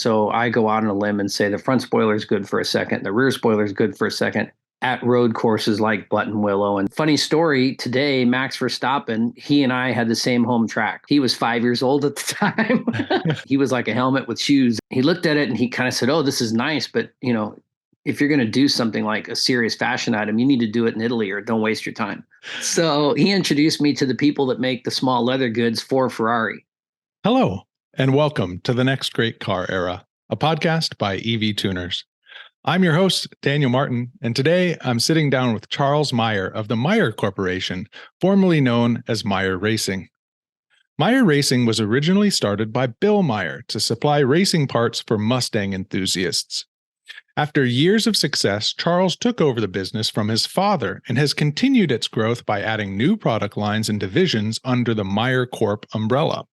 So I go out on a limb and say the front spoiler is good for a second, the rear spoiler is good for a second at road courses like Buttonwillow. And funny story, today, Max Verstappen, he and I had the same home track. He was 5 years old at the time. He was like a helmet with shoes. He looked at it and he kind of said, oh, this is nice, but if you're going to do something like a serious fashion item, you need to do it in Italy or don't waste your time. So he introduced me to the people that make the small leather goods for Ferrari. Hello, and welcome to The Next Great Car Era, a podcast by EVTUNERS. I'm your host, Daniel Martin, and today I'm sitting down with Charles Maier of the Maier Corporation, formerly known as Maier Racing. Maier Racing was originally started by Bill Maier to supply racing parts for Mustang enthusiasts. After years of success, Charles took over the business from his father and has continued its growth by adding new product lines and divisions under the Maier Corp umbrella.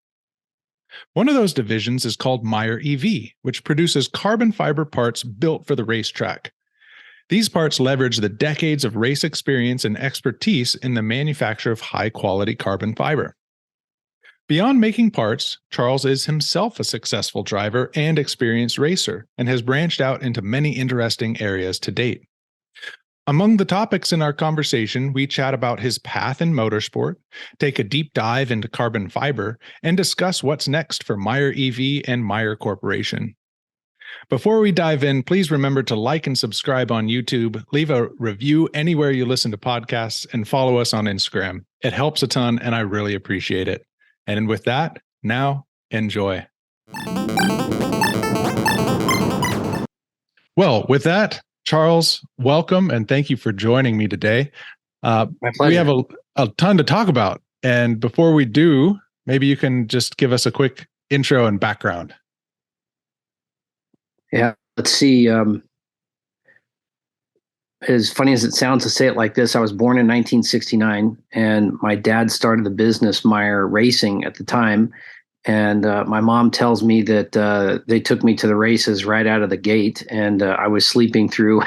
One of those divisions is called Maier EV, which produces carbon fiber parts built for the racetrack. These parts leverage the decades of race experience and expertise in the manufacture of high-quality carbon fiber. Beyond making parts, Charles is himself a successful driver and experienced racer, and has branched out into many interesting areas to date. Among the topics in our conversation, we chat about his path in motorsport, take a deep dive into carbon fiber, and discuss what's next for Maier EV and Maier Corporation. Before we dive in, please remember to like and subscribe on YouTube, leave a review anywhere you listen to podcasts, and follow us on Instagram. It helps a ton, and I really appreciate it. And with that, now enjoy. Well, with that, Charles, welcome, and thank you for joining me today. My pleasure. We have a ton to talk about. And before we do, maybe you can just give us a quick intro and background. Yeah, let's see. As funny as it sounds to say it like this, I was born in 1969, and my dad started the business Maier Racing at the time. And my mom tells me that they took me to the races right out of the gate, and I was sleeping through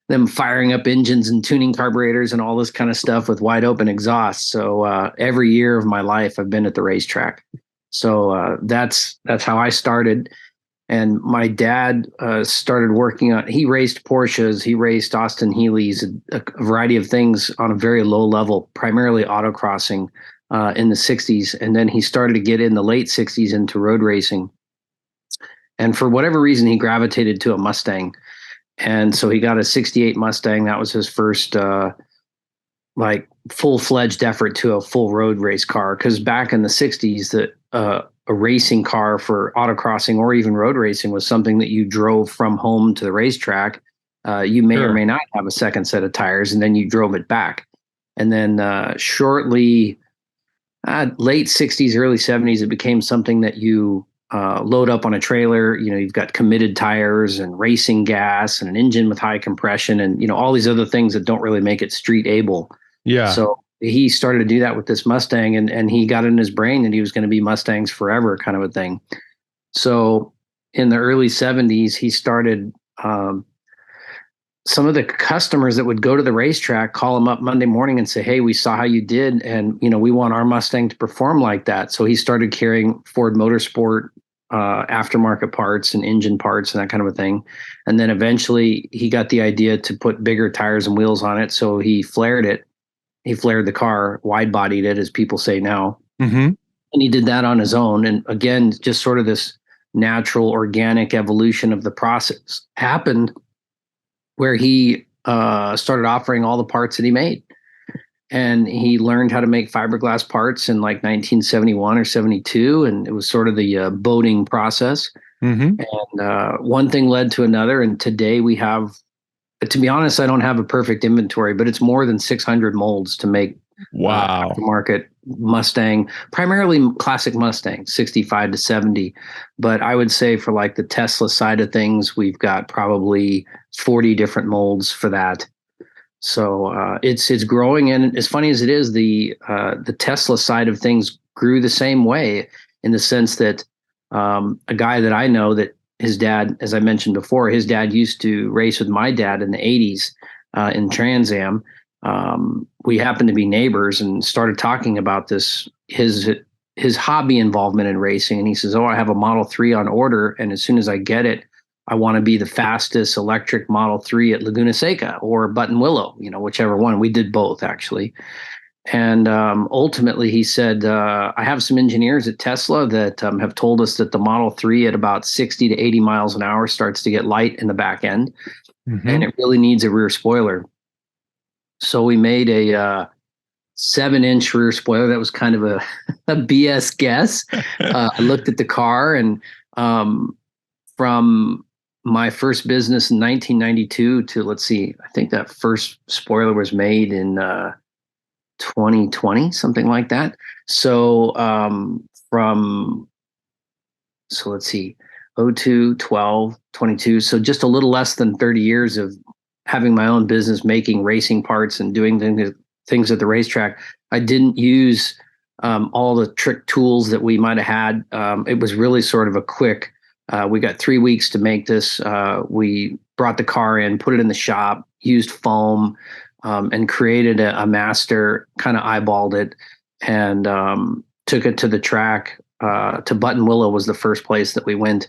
them firing up engines and tuning carburetors and all this kind of stuff with wide open exhaust. So every year of my life, I've been at the racetrack. So that's how I started. And my dad started working on, he raced Porsches, he raced Austin Healey's, a variety of things on a very low level, primarily autocrossing. In the 60s, and then he started to get in the late 60s into road racing. And for whatever reason, he gravitated to a Mustang. And so he got a 68 Mustang. That was his first full-fledged effort to a full road race car. Because back in the 60s, a racing car for autocrossing or even road racing was something that you drove from home to the racetrack. You may or may not have a second set of tires, and then you drove it back. And then shortly, late 60s, early 70s, it became something that you load up on a trailer. You've got committed tires and racing gas and an engine with high compression and, all these other things that don't really make it street able. Yeah. So he started to do that with this Mustang, and he got in his brain that he was going to be Mustangs forever kind of a thing. So in the early 70s, he started some of the customers that would go to the racetrack call him up Monday morning and say, hey, we saw how you did, and we want our Mustang to perform like that. So he started carrying Ford Motorsport aftermarket parts and engine parts and that kind of a thing. And then eventually he got the idea to put bigger tires and wheels on it. So he flared it. He flared the car, wide bodied it, as people say now. Mm-hmm. And he did that on his own. And again, just sort of this natural, organic evolution of the process happened, where he started offering all the parts that he made. And he learned how to make fiberglass parts in like 1971 or 72. And it was sort of the boating process. Mm-hmm. And one thing led to another. And today we have, to be honest, I don't have a perfect inventory, but it's more than 600 molds to make aftermarket Mustang, primarily classic Mustang, 65 to 70. But I would say for like the Tesla side of things, we've got probably 40 different molds for that. So it's growing. And as funny as it is, the Tesla side of things grew the same way, in the sense that a guy that I know, that his dad, as I mentioned before, his dad used to race with my dad in the 80s in Trans Am. We happened to be neighbors and started talking about this. His his hobby involvement in racing. And he says, "Oh, I have a Model 3 on order. And as soon as I get it, I want to be the fastest electric Model 3 at Laguna Seca or Buttonwillow, whichever one." We did both, actually. And ultimately, he said, "I have some engineers at Tesla that have told us that the Model 3 at about 60 to 80 miles an hour starts to get light in the back end, and it really needs a rear spoiler." So we made a 7-inch rear spoiler. That was kind of a BS guess. I looked at the car, and from my first business in 1992 to, let's see, I think that first spoiler was made in 2020, something like that. So let's see, 02, 12, 22. So just a little less than 30 years of having my own business, making racing parts and doing things at the racetrack. I didn't use all the trick tools that we might have had. It was really sort of a quick, we got 3 weeks to make this. We brought the car in, put it in the shop, used foam, and created a master, kind of eyeballed it, and took it to the track. To Buttonwillow was the first place that we went.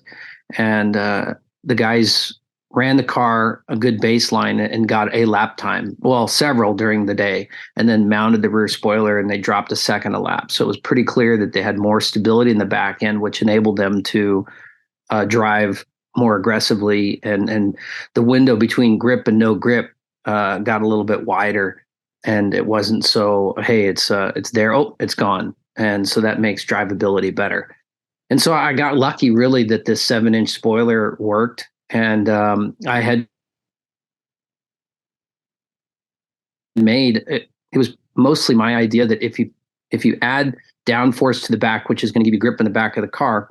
And the guys ran the car a good baseline and got a lap time, well, several during the day, and then mounted the rear spoiler, and they dropped a second a lap. So it was pretty clear that they had more stability in the back end, which enabled them to drive more aggressively. And the window between grip and no grip got a little bit wider, and it wasn't so, hey, it's there, oh, it's gone. And so that makes drivability better. And so I got lucky, really, that this 7-inch spoiler worked. And I had made it was mostly my idea that if you add downforce to the back, which is going to give you grip in the back of the car,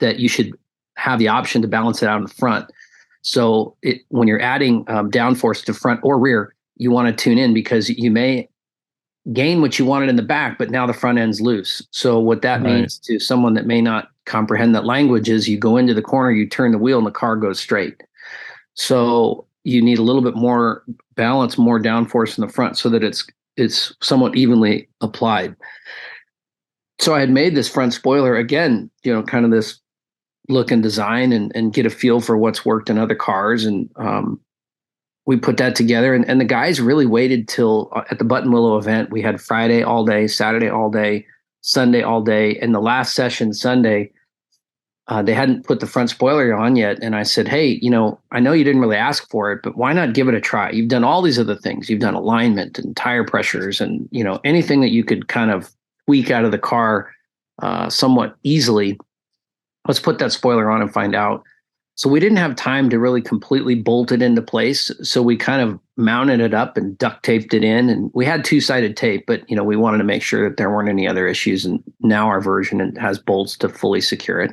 that you should have the option to balance it out in the front. So when you're adding downforce to front or rear, you want to tune in, because you may gain what you wanted in the back, but now the front end's loose. So what that means to someone that may not comprehend that language is, you go into the corner, you turn the wheel, and the car goes straight. So you need a little bit more balance, more downforce in the front, so that it's somewhat evenly applied. So I had made this front spoiler, again, kind of this look and design, and get a feel for what's worked in other cars. And we put that together, and the guys really waited till at the Buttonwillow event. We had Friday all day, Saturday all day, Sunday all day. And the last session, Sunday, they hadn't put the front spoiler on yet. And I said, "Hey, I know you didn't really ask for it, but why not give it a try? You've done all these other things. You've done alignment and tire pressures and, anything that you could kind of tweak out of the car somewhat easily. Let's put that spoiler on and find out." So we didn't have time to really completely bolt it into place. So we kind of mounted it up and duct taped it in. And we had 2-sided tape, but we wanted to make sure that there weren't any other issues. And now our version has bolts to fully secure it.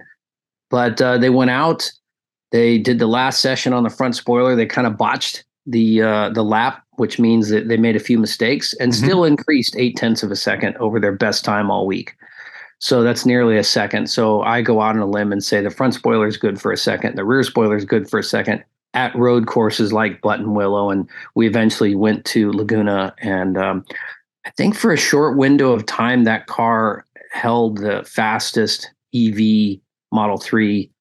But they went out. They did the last session on the front spoiler. They kind of botched the lap, which means that they made a few mistakes, and still increased 0.8 of a second over their best time all week. So that's nearly a second. So I go out on a limb and say the front spoiler is good for a second, the rear spoiler is good for a second at road courses like Buttonwillow. And we eventually went to Laguna. And I think for a short window of time, that car held the fastest EV Model 3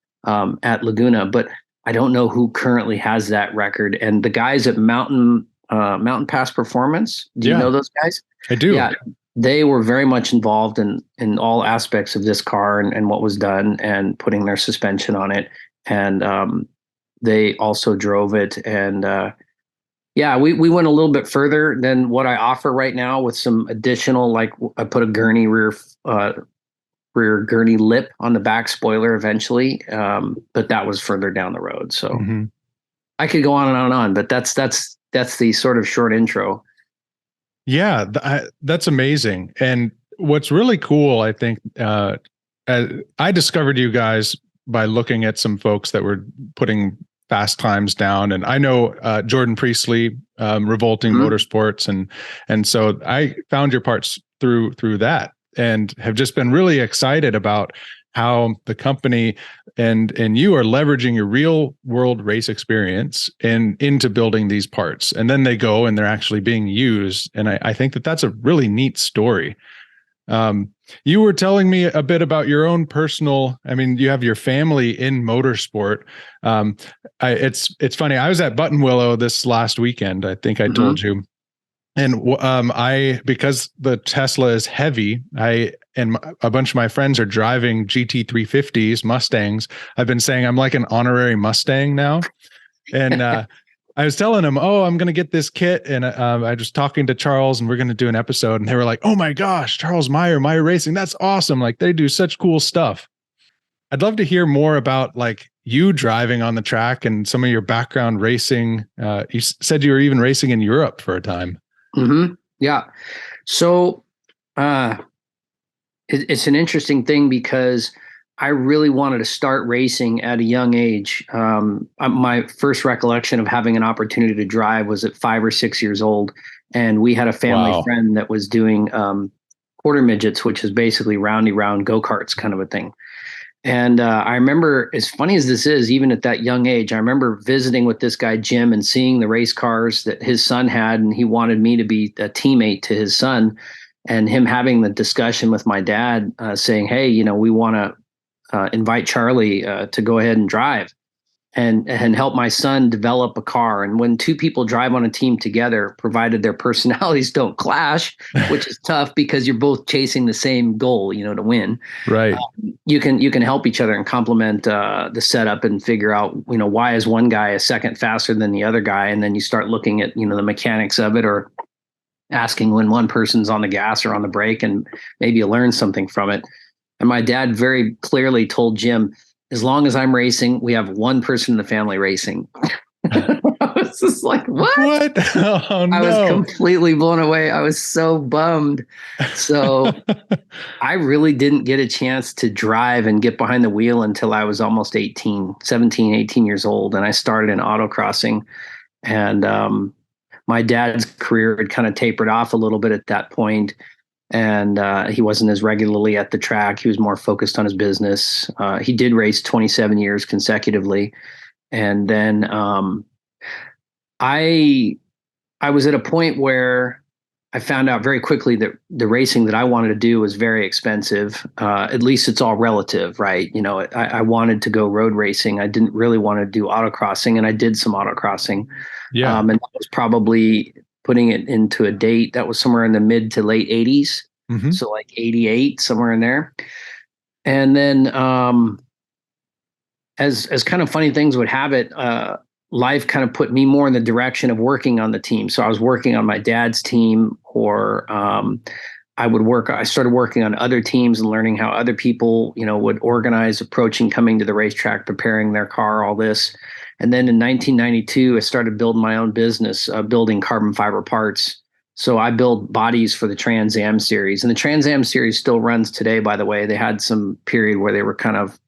at Laguna. But I don't know who currently has that record. And the guys at Mountain Pass Performance, do you know those guys? I do. Yeah. They were very much involved in all aspects of this car and what was done, and putting their suspension on it. And they also drove it. And we went a little bit further than what I offer right now, with some additional, like I put a gurney rear gurney lip on the back spoiler eventually. But that was further down the road. So I could go on and on and on, but that's the sort of short intro. Yeah, that's amazing. And what's really cool, I think, I discovered you guys by looking at some folks that were putting fast times down. And I know Jordan Priestley, Revolting Motorsports. And so I found your parts through that, and have just been really excited about how the company and you are leveraging your real world race experience into building these parts. And then they go and they're actually being used. And I think that that's a really neat story. You were telling me a bit about your own personal, I mean, you have your family in motorsport. It's funny. I was at Button Willow this last weekend. I think I told you. And because the Tesla is heavy, a bunch of my friends are driving GT350s, Mustangs. I've been saying I'm like an honorary Mustang now. And I was telling them, oh, I'm going to get this kit. And I was talking to Charles and we're going to do an episode. And they were like, oh my gosh, Charles Maier, Maier Racing. That's awesome. Like they do such cool stuff. I'd love to hear more about like you driving on the track and some of your background racing. You said you were even racing in Europe for a time. Yeah. So it's an interesting thing because I really wanted to start racing at a young age. My first recollection of having an opportunity to drive was at 5 or 6 years old. And we had a family friend that was doing quarter midgets, which is basically roundy round go-karts kind of a thing. And I remember, as funny as this is, even at that young age, I remember visiting with this guy, Jim, and seeing the race cars that his son had. And he wanted me to be a teammate to his son, and him having the discussion with my dad saying, hey, we want to invite Charlie to go ahead and drive and help my son develop a car. And when two people drive on a team together, provided their personalities don't clash, which is tough because you're both chasing the same goal, to win. Right. You can help each other and complement the setup and figure out, why is one guy a second faster than the other guy? And then you start looking at, the mechanics of it, or asking when one person's on the gas or on the brake, and maybe you learn something from it. And my dad very clearly told Jim, as long as I'm racing, we have one person in the family racing. I was just like, what? Oh, no. I was completely blown away. I was so bummed. So I really didn't get a chance to drive and get behind the wheel until I was almost 18 years old. And I started in autocrossing. And my dad's career had kind of tapered off a little bit at that point. And he wasn't as regularly at the track. He was more focused on his business. He did race 27 years consecutively. And then I was at a point where I found out very quickly that the racing that I wanted to do was very expensive. At least it's all relative, right? I wanted to go road racing. I didn't really want to do autocrossing, and I did some autocrossing. Yeah. And that was probably, putting it into a date, that was somewhere in the mid to late 80s. So like 88, somewhere in there. And then as kind of funny things would have it, life kind of put me more in the direction of working on the team. So I was working on my dad's team, or I started working on other teams and learning how other people, would organize, approaching, coming to the racetrack, preparing their car, all this. And then in 1992, I started building my own business, building carbon fiber parts. So I build bodies for the Trans Am series. And the Trans Am series still runs today, by the way. They had some period where they were kind of,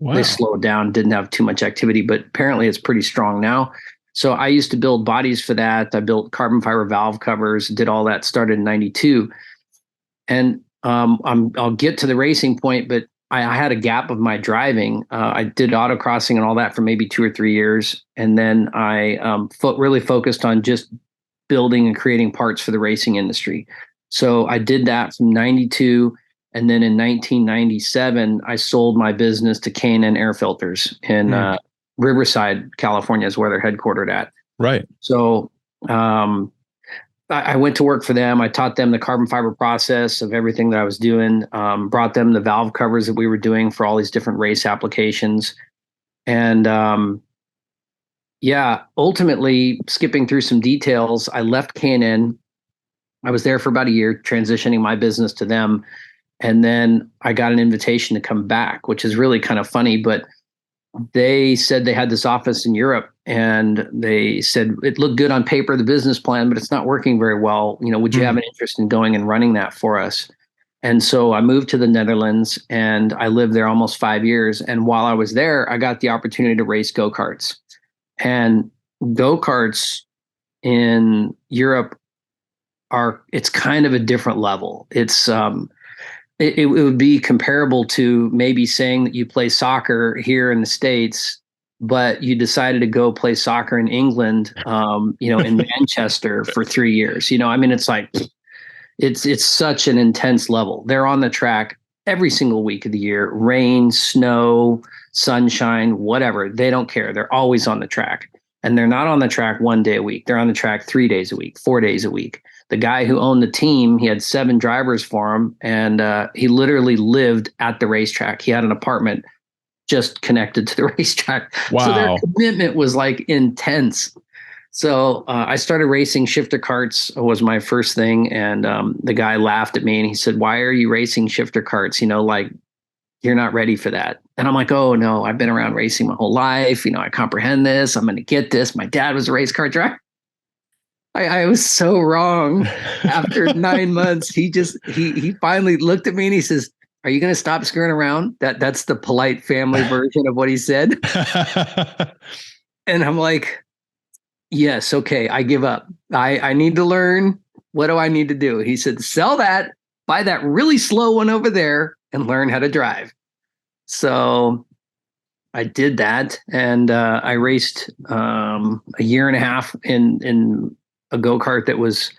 they slowed down, didn't have too much activity, but apparently it's pretty strong now. So I used to build bodies for that. I built carbon fiber valve covers, did all that, started in 92. And I'll get to the racing point, but I had a gap of my driving. I did autocrossing and all that for maybe 2 or 3 years. And then I really focused on just building and creating parts for the racing industry. So I did that from 92. And then in 1997, I sold my business to K&N Air Filters in Riverside, California is where they're headquartered at. Right. So I went to work for them. I taught them the carbon fiber process of everything that I was doing, brought them the valve covers that we were doing for all these different race applications. And ultimately, skipping through some details, I left K&N. I was there for about a year, transitioning my business to them. And then I got an invitation to come back, which is really kind of funny, but they said they had this office in Europe, and they said it looked good on paper, the business plan, but it's not working very well. Would you have an interest in going and running that for us? And so I moved to the Netherlands, and I lived there almost 5 years. And while I was there, I got the opportunity to race go-karts. And go-karts in Europe it's kind of a different level. It's it would be comparable to maybe saying that you play soccer here in the States, but you decided to go play soccer in England, in Manchester for 3 years. It's like, It's such an intense level. They're on the track every single week of the year, rain, snow, sunshine, whatever. They don't care. They're always on the track. And they're not on the track 1 day a week. They're on the track 3 days a week, 4 days a week. The guy who owned the team, he had 7 drivers for him, and he literally lived at the racetrack. He had an apartment just connected to the racetrack. Wow. So their commitment was like intense. So I started racing shifter carts was my first thing. And the guy laughed at me and he said, "Why are you racing shifter carts? Like you're not ready for that." And I'm like, "Oh no, I've been around racing my whole life. I comprehend this. I'm going to get this. My dad was a race car driver." I was so wrong. After 9 months, he finally looked at me and he says, "Are you going to stop screwing around?" That's the polite family version of what he said. And I'm like, "Yes, okay, I give up. I need to learn. What do I need to do?" He said, "Sell that, buy that really slow one over there, and learn how to drive." So I did that, and I raced a year and a half in a go-kart that was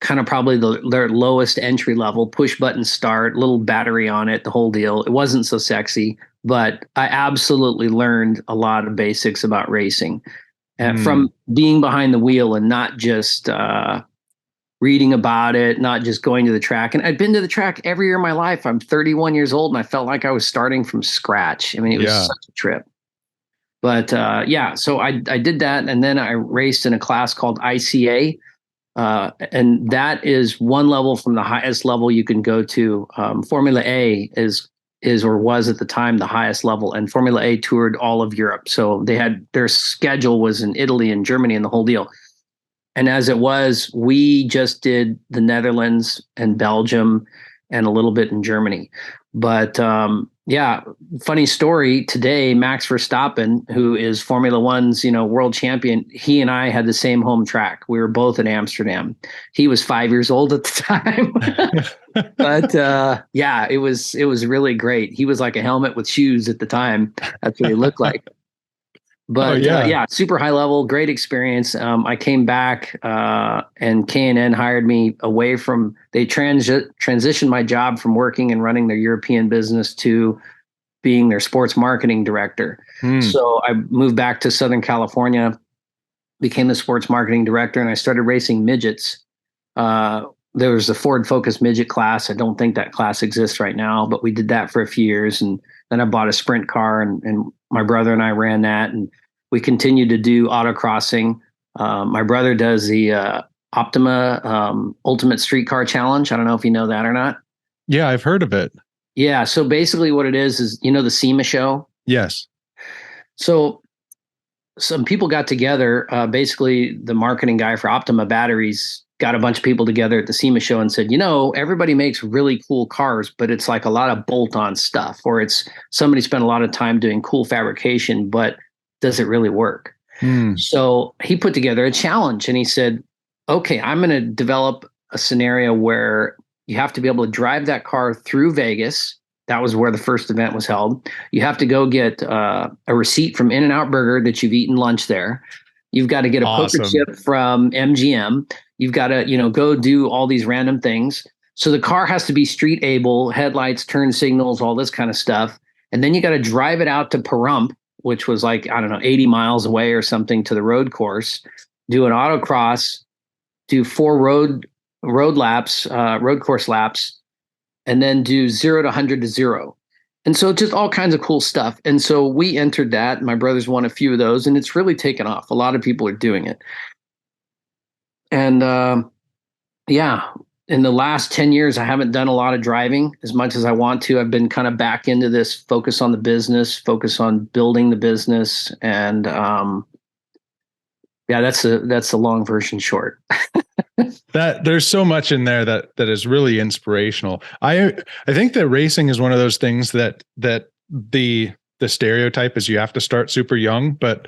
kind of probably their lowest entry level, push button start, little battery on it, the whole deal. It wasn't so sexy, but I absolutely learned a lot of basics about racing from being behind the wheel and not just reading about it, not just going to the track. And I'd been to the track every year of my life. I'm 31 years old and I felt like I was starting from scratch. I mean, it was such a trip. But so I did that. And then I raced in a class called ICA. And that is one level from the highest level you can go to. Formula A is or was at the time the highest level, and Formula A toured all of Europe. So their schedule was in Italy and Germany and the whole deal. And as it was, we just did the Netherlands and Belgium and a little bit in Germany. But funny story today, Max Verstappen, who is Formula One's, world champion, he and I had the same home track. We were both in Amsterdam. He was 5 years old at the time. But it was really great. He was like a helmet with shoes at the time. That's what he looked like. But super high level, great experience. I came back and K&N hired me away from, they transitioned my job from working and running their European business to being their sports marketing director. So I moved back to Southern California, became the sports marketing director, and I started racing midgets. There was the Ford Focus midget class. I don't think that class exists right now, but we did that for a few years. And then I bought a sprint car and my brother and I ran that, and we continued to do autocrossing. My brother does the Optima Ultimate Streetcar Challenge. I don't know if you know that or not. Yeah, I've heard of it. Yeah. So basically what it is the SEMA show? Yes. So some people got together. Basically, the marketing guy for Optima Batteries got a bunch of people together at the SEMA show and said, everybody makes really cool cars, but it's like a lot of bolt-on stuff, or it's somebody spent a lot of time doing cool fabrication, but does it really work? So he put together a challenge and he said, okay, I'm going to develop a scenario where you have to be able to drive that car through Vegas. That was where the first event was held. You have to go get a receipt from In-N-Out Burger that you've eaten lunch there. You've got to get a poker chip from MGM. You've got to, go do all these random things. So the car has to be street able, headlights, turn signals, all this kind of stuff. And then you got to drive it out to Pahrump, which was like, 80 miles away or something, to the road course, do an autocross, do 4 road course laps, and then do 0 to 100 to 0. And so just all kinds of cool stuff. And so we entered that. My brother's won a few of those, and it's really taken off. A lot of people are doing it. And in the last 10 years, I haven't done a lot of driving as much as I want to. I've been kind of back into this focus on the business, focus on building the business. And that's the long version short. That there's so much in there that is really inspirational. I think that racing is one of those things that the stereotype is you have to start super young, but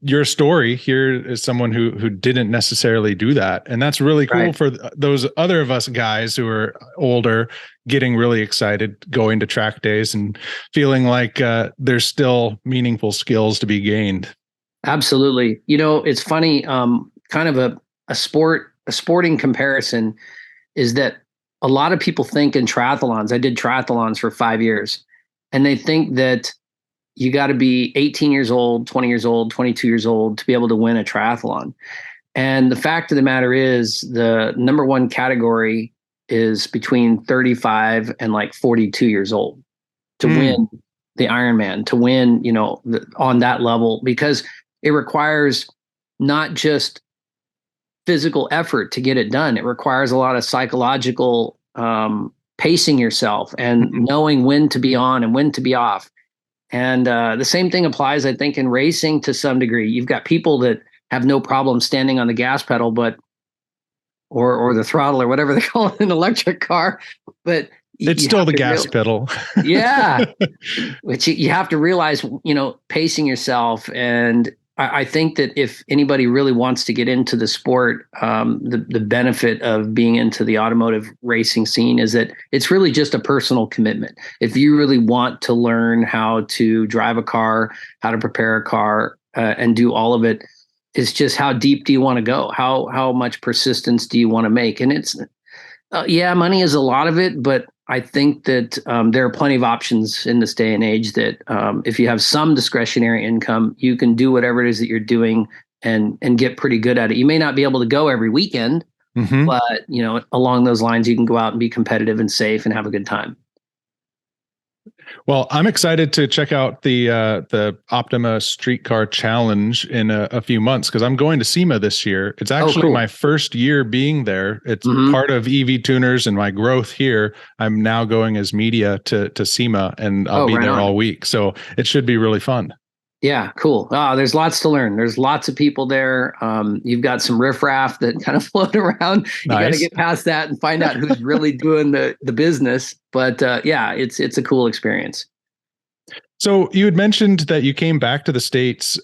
your story here is someone who didn't necessarily do that. And that's really cool for those other of us guys who are older, getting really excited, going to track days and feeling like there's still meaningful skills to be gained. Absolutely. It's funny, kind of a sporting comparison is that a lot of people think in triathlons. I did triathlons for 5 years, and they think that you got to be 18 years old, 20 years old, 22 years old to be able to win a triathlon. And the fact of the matter is, the number one category is between 35 and like 42 years old to win the Ironman, to win, on that level, because it requires not just physical effort to get it done. It requires a lot of psychological pacing yourself and knowing when to be on and when to be off. And the same thing applies, I think, in racing to some degree. You've got people that have no problem standing on the gas pedal, or the throttle, or whatever they call it in an electric car, but it's still the gas pedal. Yeah. Which you have to realize, pacing yourself. And I think that if anybody really wants to get into the sport, the benefit of being into the automotive racing scene is that it's really just a personal commitment. If you really want to learn how to drive a car, how to prepare a car, and do all of it, it's just how deep do you want to go? How much persistence do you want to make? And it's, money is a lot of it, but I think that there are plenty of options in this day and age that if you have some discretionary income, you can do whatever it is that you're doing and get pretty good at it. You may not be able to go every weekend, but along those lines, you can go out and be competitive and safe and have a good time. Well, I'm excited to check out the Optima Streetcar Challenge in a few months, because I'm going to SEMA this year. It's actually my first year being there. It's part of EVTUNERS and my growth here. I'm now going as media to SEMA, and I'll be there all week. So it should be really fun. Yeah, cool. There's lots to learn. There's lots of people there. You've got some riffraff that kind of float around. You got to get past that and find out who's really doing the business. But it's a cool experience. So you had mentioned that you came back to the States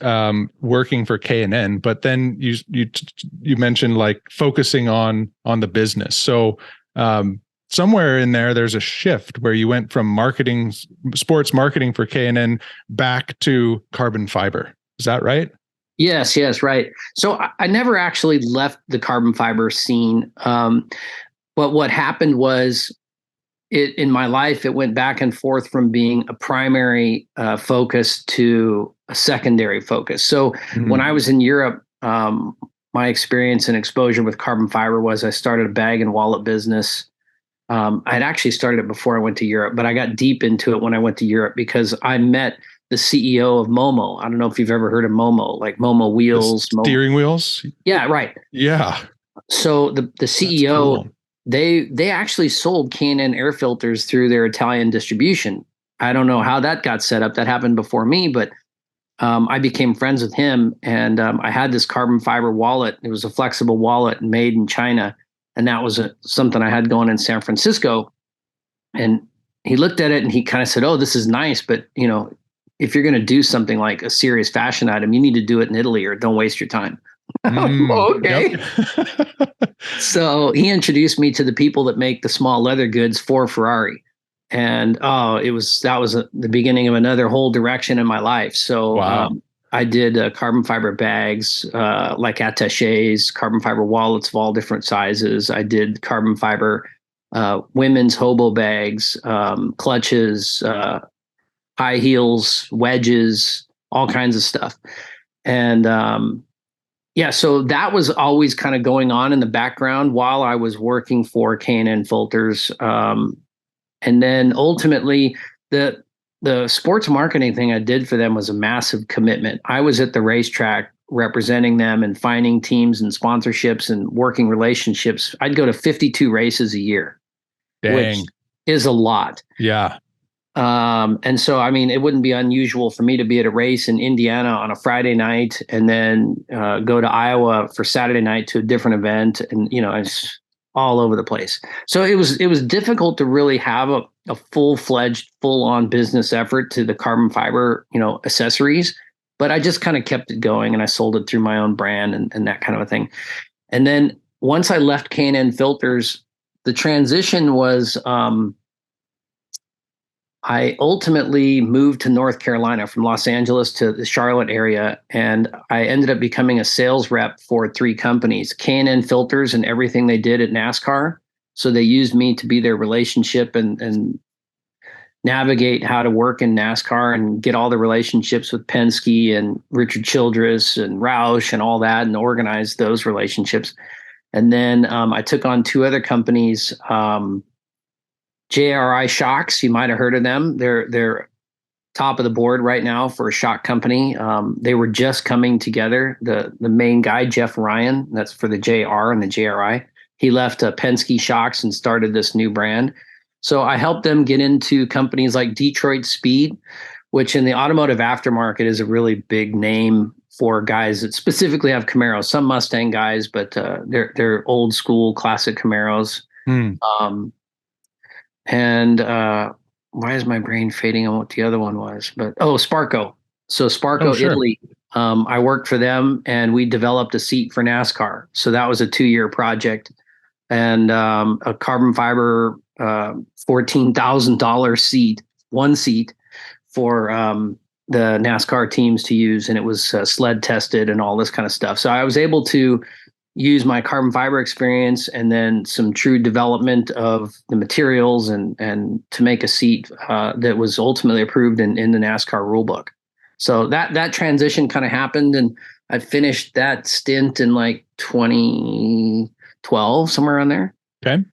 working for K&N, but then you mentioned like focusing on the business. So somewhere in there's a shift where you went from sports marketing for K&N back to carbon fiber. Is that right? Yes, right. So I never actually left the carbon fiber scene. But what happened was, in my life, it went back and forth from being a primary focus to a secondary focus. So when I was in Europe, my experience and exposure with carbon fiber was I started a bag and wallet business. I had actually started it before I went to Europe, but I got deep into it when I went to Europe because I met the CEO of Momo. I don't know if you've ever heard of Momo, like Momo wheels. Steering wheels? Yeah, right. Yeah. So the CEO, they actually sold K&N air filters through their Italian distribution. I don't know how that got set up. That happened before me, but I became friends with him, and I had this carbon fiber wallet. It was a flexible wallet made in China. And that was something I had going in San Francisco. And he looked at it and he kind of said, "Oh, this is nice, but if you're going to do something like a serious fashion item, you need to do it in Italy or don't waste your time." Okay. Yep. So he introduced me to the people that make the small leather goods for Ferrari. And that was the beginning of another whole direction in my life. So I did carbon fiber bags, like attachés, carbon fiber wallets of all different sizes. I did carbon fiber women's hobo bags, clutches, high heels, wedges, all kinds of stuff. And so that was always kind of going on in the background while I was working for K&N Filters. And then ultimately, the sports marketing thing I did for them was a massive commitment. I was at the racetrack representing them and finding teams and sponsorships and working relationships. I'd go to 52 races a year, which is a lot. Yeah. And so, I mean, it wouldn't be unusual for me to be at a race in Indiana on a Friday night and then go to Iowa for Saturday night to a different event. And, it's all over the place. So it was difficult to really have a full-fledged, full-on business effort to the carbon fiber, accessories. But I just kind of kept it going, and I sold it through my own brand and that kind of a thing. And then once I left K&N Filters, the transition was I ultimately moved to North Carolina from Los Angeles to the Charlotte area, and I ended up becoming a sales rep for 3 companies: K&N Filters and everything they did at NASCAR, So they used me to be their relationship and navigate how to work in NASCAR and get all the relationships with Penske and Richard Childress and Roush and all that, and organize those relationships. And then I took on two other companies, JRI Shocks. You might have heard of them. They're top of the board right now for a shock company. They were just coming together. The main guy, Jeff Ryan, that's for the JR and the JRI. He left Penske Shocks and started this new brand. So I helped them get into companies like Detroit Speed, which in the automotive aftermarket is a really big name for guys that specifically have Camaros. Some Mustang guys, but they're old school classic Camaros. Why is my brain fading on what the other one was? But Sparco. So Sparco, sure. Italy. I worked for them, and we developed a seat for NASCAR. So that was a 2-year project, and a carbon fiber $14,000 seat, one seat for the NASCAR teams to use, and it was sled tested and all this kind of stuff. So I was able to use my carbon fiber experience and then some true development of the materials and to make a seat that was ultimately approved in the NASCAR rulebook. So that transition kind of happened, and I finished that stint in like 2012, somewhere around there. Okay.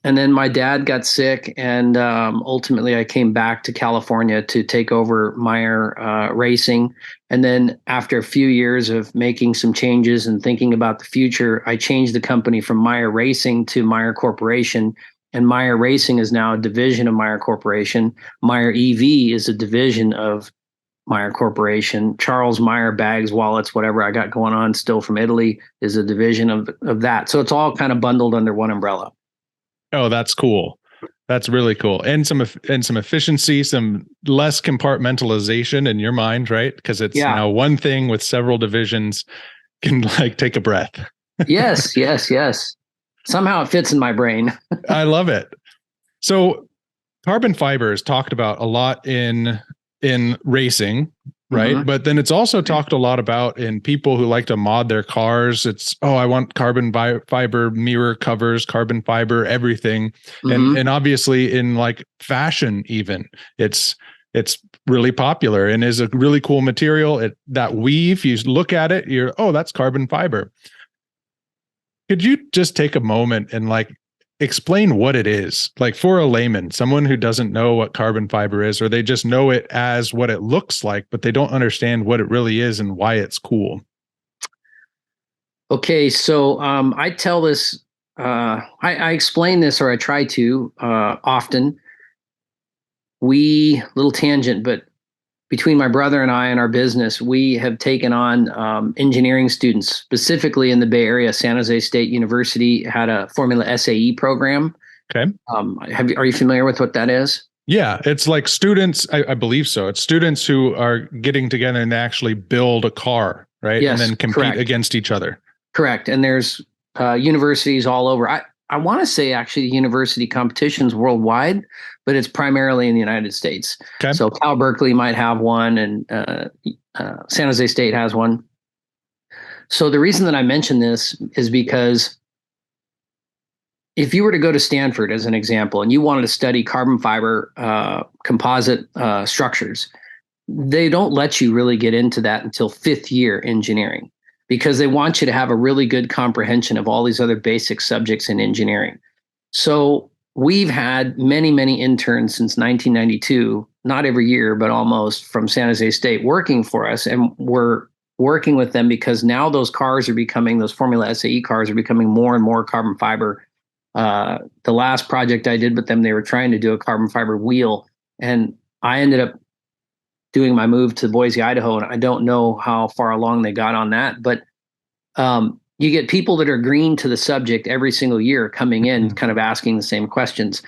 And then my dad got sick, and ultimately I came back to California to take over Maier Racing. And then after a few years of making some changes and thinking about the future, I changed the company from Maier Racing to Maier Corporation. And Maier Racing is now a division of Maier Corporation. Maier EV is a division of Maier Corporation. Charles Maier bags, wallets, whatever I got going on still from Italy is a division of that. So it's all kind of bundled under one umbrella. Oh, that's cool. That's really cool. And some efficiency, some less compartmentalization in your mind, right? Because it's now one thing with several divisions. Can like take a breath. Yes. Somehow it fits in my brain. I love it. So carbon fiber is talked about a lot in racing, right? Mm-hmm. But then it's also talked a lot about in people who like to mod their cars. It's, I want carbon fiber mirror covers, carbon fiber, everything. Mm-hmm. And obviously in like fashion, even it's really popular and is a really cool material. That weave, you look at it, that's carbon fiber. Could you just take a moment and like explain what it is, like for a layman, someone who doesn't know what carbon fiber is, or they just know it as what it looks like, but they don't understand what it really is and why it's cool? Okay, so I tell this, I explain this, or I try to often. Little tangent, but between my brother and I and our business, we have taken on engineering students, specifically in the Bay Area. San Jose State University had a Formula SAE program. Okay. Are you familiar with what that is? Yeah, it's like students, I believe so. It's students who are getting together and they actually build a car, right? Yes, and then compete against each other. Correct. And there's universities all over. I want to say actually university competitions worldwide, but it's primarily in the United States. Okay. So Cal Berkeley might have one, and San Jose State has one. So the reason that I mention this is because if you were to go to Stanford, as an example, and you wanted to study carbon fiber composite structures, they don't let you really get into that until 5th year engineering, because they want you to have a really good comprehension of all these other basic subjects in engineering. So we've had many, many interns since 1992, not every year, but almost, from San Jose State working for us. And we're working with them because now those Formula SAE cars are becoming more and more carbon fiber. The last project I did with them, they were trying to do a carbon fiber wheel. And I ended up doing my move to Boise, Idaho, and I don't know how far along they got on that. But you get people that are green to the subject every single year coming in, kind of asking the same questions.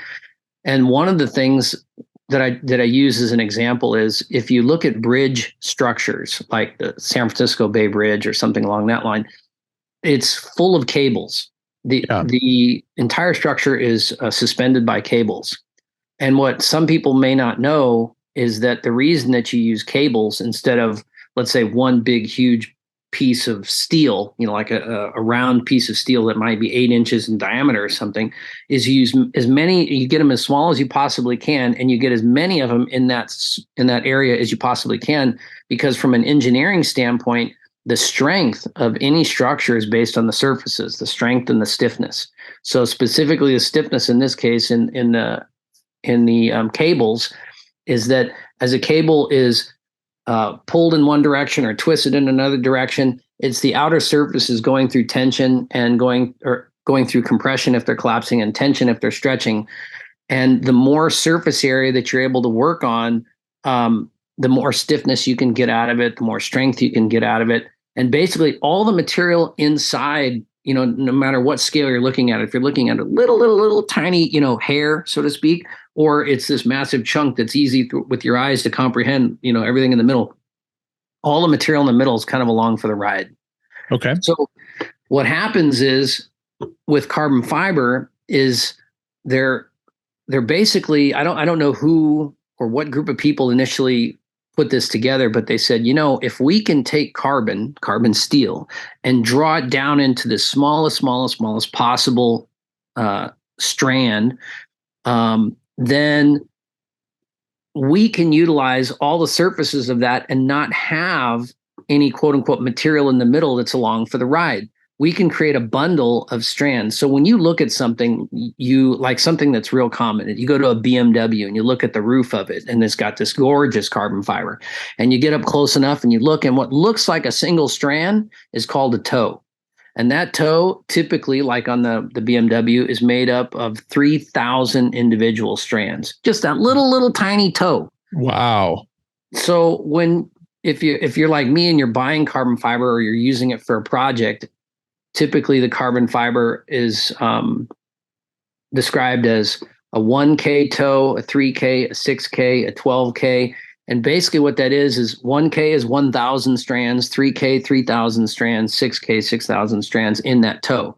And one of the things that I use as an example is, if you look at bridge structures like the San Francisco Bay Bridge or something along that line, it's full of cables. The entire structure is suspended by cables. And what some people may not know is that the reason that you use cables instead of, let's say, one big, huge piece of steel, like a round piece of steel that might be 8 inches in diameter or something, is you use as many, you get them as small as you possibly can, and you get as many of them in that area as you possibly can, because from an engineering standpoint, the strength of any structure is based on the surfaces, the strength and the stiffness. So specifically the stiffness in this case in the cables is that as a cable is pulled in one direction or twisted in another direction, it's the outer surfaces going through tension and going through compression if they're collapsing, and tension if they're stretching. And the more surface area that you're able to work on, the more stiffness you can get out of it, the more strength you can get out of it. And basically all the material inside, no matter what scale you're looking at, if you're looking at a little tiny, hair, so to speak, or it's this massive chunk that's easy with your eyes to comprehend, everything in the middle, all the material in the middle is kind of along for the ride. Okay. So what happens is with carbon fiber is they're basically, I don't know who or what group of people initially put this together, but they said, if we can take carbon steel, and draw it down into the smallest possible strand, then we can utilize all the surfaces of that and not have any quote unquote material in the middle that's along for the ride. We can create a bundle of strands. So when you look at something, you like something that's real common. You go to a BMW and you look at the roof of it, and it's got this gorgeous carbon fiber. And you get up close enough and you look, and what looks like a single strand is called a toe. And that toe, typically, like on the BMW, is made up of 3,000 individual strands. Just that little tiny toe. Wow. So if you're like me and you're buying carbon fiber or you're using it for a project, typically the carbon fiber is described as a 1K toe, a 3K, a 6K, a 12K. And basically what that is 1K is 1,000 strands, 3K, 3,000 strands, 6K, 6,000 strands in that toe.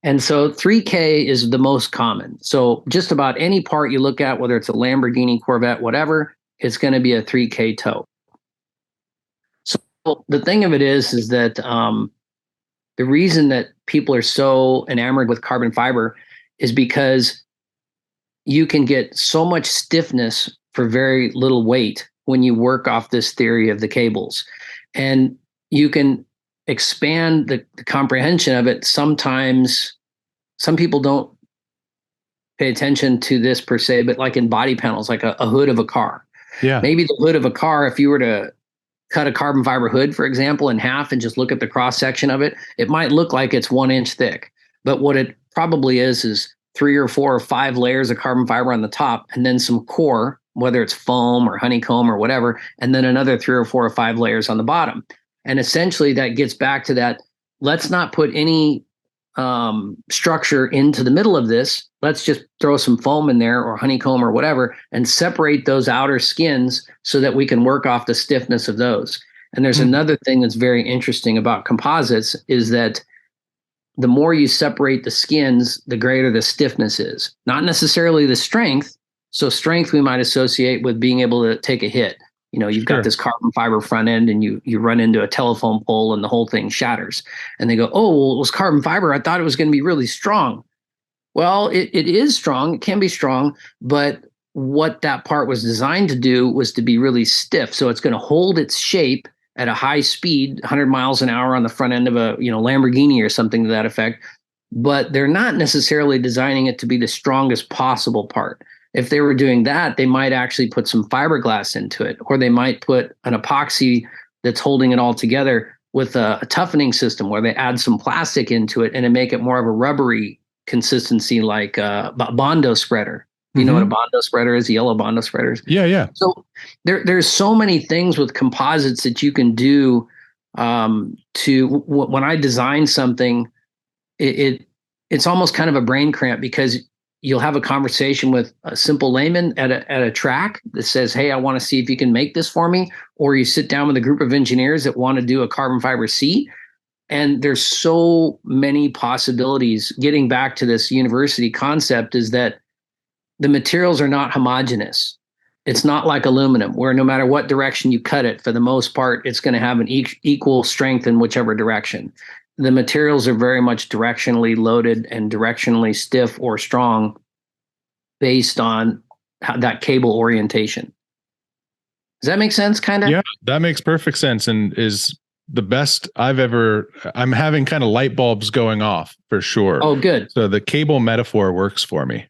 And so 3K is the most common. So just about any part you look at, whether it's a Lamborghini, Corvette, whatever, it's going to be a 3K toe. So the thing of it is that the reason that people are so enamored with carbon fiber is because you can get so much stiffness for very little weight when you work off this theory of the cables. And you can expand the comprehension of it. Sometimes some people don't pay attention to this per se, but like in body panels, like a hood of a car. Yeah. Maybe the hood of a car, if you were to cut a carbon fiber hood, for example, in half and just look at the cross section of it, it might look like it's 1 inch thick. But what it probably is 3 or 4 or 5 layers of carbon fiber on the top, and then some core, whether it's foam or honeycomb or whatever, and then another 3 or 4 or 5 layers on the bottom. And essentially that gets back to that, let's not put any structure into the middle of this. Let's just throw some foam in there or honeycomb or whatever and separate those outer skins so that we can work off the stiffness of those. And there's another thing that's very interesting about composites is that the more you separate the skins, the greater the stiffness is. Not necessarily the strength. So strength we might associate with being able to take a hit. You've got this carbon fiber front end and you run into a telephone pole and the whole thing shatters. And they go, oh, well, it was carbon fiber. I thought it was going to be really strong. Well, it is strong. It can be strong. But what that part was designed to do was to be really stiff. So it's going to hold its shape at a high speed, 100 miles an hour on the front end of a Lamborghini or something to that effect. But they're not necessarily designing it to be the strongest possible part. If they were doing that, they might actually put some fiberglass into it, or they might put an epoxy that's holding it all together with a toughening system where they add some plastic into it and then make it more of a rubbery consistency, like a Bondo spreader. You know what a Bondo spreader is? Yellow Bondo spreaders. Yeah. So there's so many things with composites that you can do when I design something, it's almost kind of a brain cramp, because you'll have a conversation with a simple layman at a track that says, hey, I want to see if you can make this for me. Or you sit down with a group of engineers that want to do a carbon fiber seat. And there's so many possibilities. Getting back to this university concept is that the materials are not homogeneous. It's not like aluminum, where no matter what direction you cut it, for the most part, it's going to have an equal strength in whichever direction. The materials are very much directionally loaded and directionally stiff or strong based on that cable orientation. Does that make sense, kind of? Yeah, that makes perfect sense, and is the best I've ever. I'm having kind of light bulbs going off for sure. Oh, good. So the cable metaphor works for me.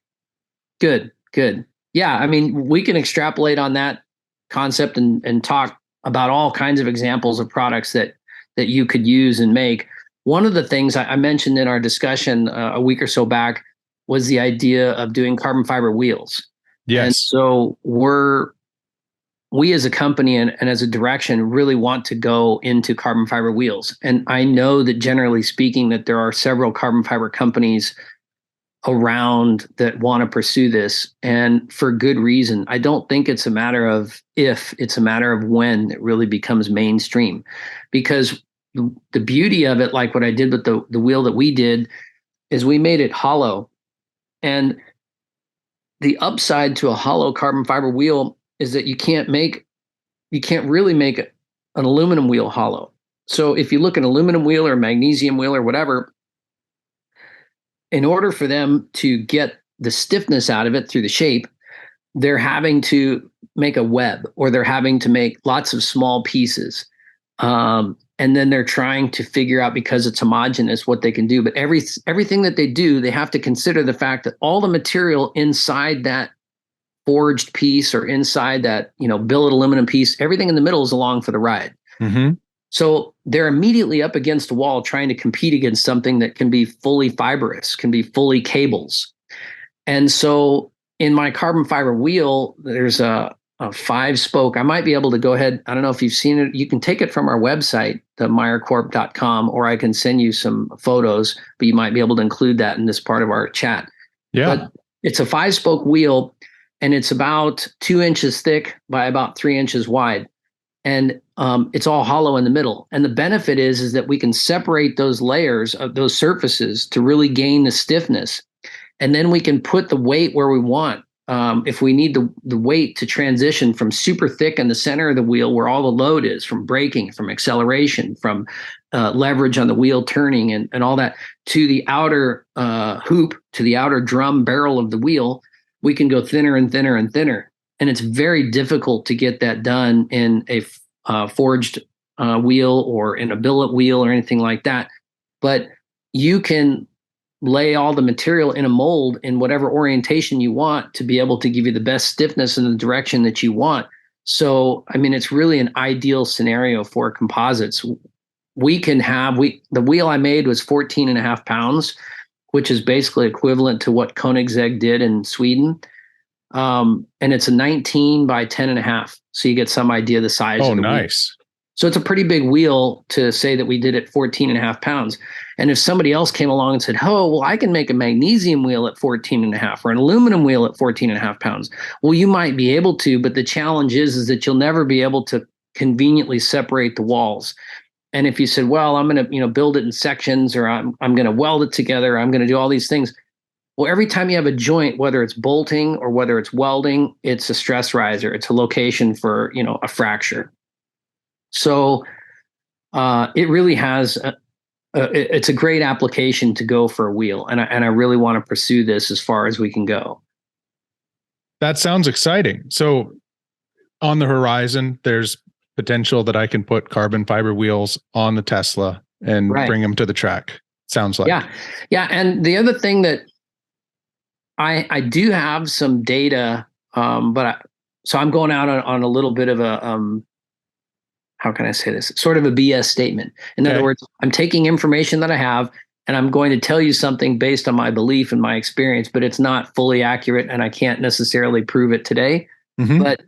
Good, good. Yeah, I mean, we can extrapolate on that concept and talk about all kinds of examples of products that you could use and make. One of the things I mentioned in our discussion a week or so back was the idea of doing carbon fiber wheels. Yes. And so we as a company and as a direction really want to go into carbon fiber wheels. And I know that generally speaking that there are several carbon fiber companies around that want to pursue this, and for good reason. I don't think it's a matter of if, it's a matter of when it really becomes mainstream. Because the beauty of it, like what I did with the wheel that we did, is we made it hollow. And the upside to a hollow carbon fiber wheel is that you can't really make an aluminum wheel hollow. So if you look at an aluminum wheel or magnesium wheel or whatever, in order for them to get the stiffness out of it through the shape, they're having to make a web, or they're having to make lots of small pieces. And then they're trying to figure out, because it's homogeneous, what they can do. But everything that they do, they have to consider the fact that all the material inside that forged piece or inside that, billet aluminum piece, everything in the middle is along for the ride. Mm-hmm. So they're immediately up against a wall trying to compete against something that can be fully fibrous, can be fully cables. And so in my carbon fiber wheel, there's a 5-spoke. I might be able to go ahead. I don't know if you've seen it. You can take it from our website, the MaierCorp.com, or I can send you some photos, but you might be able to include that in this part of our chat. Yeah. But it's a 5-spoke wheel, and it's about 2 inches thick by about 3 inches wide. And it's all hollow in the middle. And the benefit is that we can separate those layers of those surfaces to really gain the stiffness. And then we can put the weight where we want. If we need the weight to transition from super thick in the center of the wheel where all the load is, from braking, from acceleration, from leverage on the wheel turning and all that, to the outer hoop, to the outer drum barrel of the wheel, we can go thinner and thinner and thinner. And it's very difficult to get that done in a forged wheel or in a billet wheel or anything like that. But you can lay all the material in a mold in whatever orientation you want to be able to give you the best stiffness in the direction that you want. So, I mean, it's really an ideal scenario for composites. The wheel I made was 14.5 pounds, which is basically equivalent to what Koenigsegg did in Sweden. And it's a 19 by 10.5. So you get some idea of the size of the nice. wheel. So it's a pretty big wheel to say that we did it 14.5 pounds. And if somebody else came along and said, oh, well, I can make a magnesium wheel at 14.5 or an aluminum wheel at 14.5 pounds. Well, you might be able to, but the challenge is that you'll never be able to conveniently separate the walls. And if you said, well, I'm going to, build it in sections, or I'm going to weld it together, I'm going to do all these things. Well, every time you have a joint, whether it's bolting or whether it's welding, it's a stress riser. It's a location for, a fracture. So it really has, it's a great application to go for a wheel. And I really want to pursue this as far as we can go. That sounds exciting. So on the horizon, there's potential that I can put carbon fiber wheels on the Tesla and bring them to the track. Sounds like. Yeah. Yeah. And the other thing that I do have some data, so I'm going out on a little bit of a, how can I say this? Sort of a BS statement. In other words, I'm taking information that I have and I'm going to tell you something based on my belief and my experience, but it's not fully accurate and I can't necessarily prove it today. Mm-hmm. But